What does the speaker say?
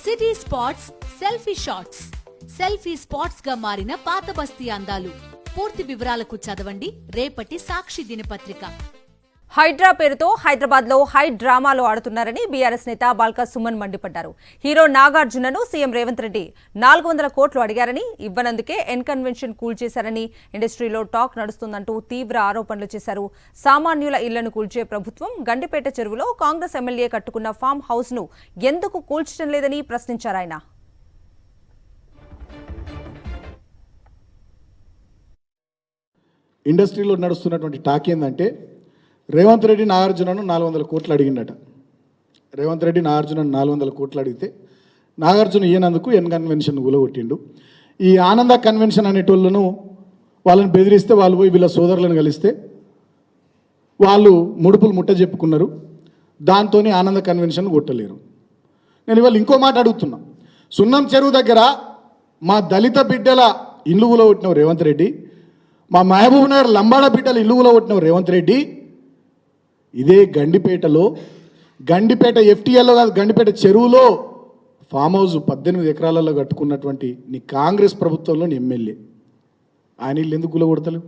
City spots selfie shots. Selfie spots గా మారిన పాత బస్తీ అందాలు. పూర్తి వివరాలకు చదవండి రేపటి సాక్షి దినపత్రిక. హైడ్రా పేరుతో హైదరాబాద్ లో హై డ్రామాలో ఆడుతున్నారని బీఆర్ఎస్ నేత బాల్కా సుమన్ మండిపడ్డారు. హీరో నాగార్జునను సీఎం రేవంత్ రెడ్డి 400 కోట్లు అడిగారని, ఇవ్వనందుకే ఎన్ కన్వెన్షన్ కూల్చేశారని ఇండస్ట్రీలో టాక్ నడుస్తుందంటూ తీవ్ర ఆరోపణలు చేశారు. సామాన్యుల ఇళ్లను కూల్చే ప్రభుత్వం గండిపేట చెరువులో కాంగ్రెస్ ఎమ్మెల్యే కట్టుకున్న ఫామ్ హౌస్ ను ఎందుకు కూల్చడం లేదని ప్రశ్నించారు ఆయన. ఇండస్ట్రీలో నడుస్తున్నటువంటి టాక్ ఏంటంటే రేవంత్ రెడ్డి నాగార్జునను 400 కోట్లు అడిగిందట. రేవంత్ రెడ్డి నాగార్జునను 400 కోట్లు అడిగితే నాగార్జున ఈయనందుకు ఎన్ కన్వెన్షన్ కూలగొట్టిండు. ఈ ఆనంద కన్వెన్షన్ అనేటోళ్ళను వాళ్ళని బెదిరిస్తే వాళ్ళు పోయి వీళ్ళ సోదరులను కలిస్తే వాళ్ళు ముడుపులు ముట్ట చెప్పుకున్నారు. దాంతో ఆనంద కన్వెన్షన్ కొట్టలేరు. నేను ఇవాళ ఇంకో మాట అడుగుతున్నా. సున్నం చెరువు దగ్గర మా దళిత బిడ్డల ఇల్లు కూలగొట్టిన రేవంత్ రెడ్డి, మా మహబూబ్ నగర్ లంబాడ బిడ్డల ఇల్లు కూలగొట్టిన రేవంత్ రెడ్డి, ఇదే గండిపేట ఎఫ్టీఎల్లో కాదు, గండిపేట చెరువులో ఫామ్ హౌస్ 18 ఎకరాలలో కట్టుకున్నటువంటి నీ కాంగ్రెస్ ప్రభుత్వంలోని ఎమ్మెల్యే ఆయన ఇల్లు ఎందుకు కూలగొడతలేవు?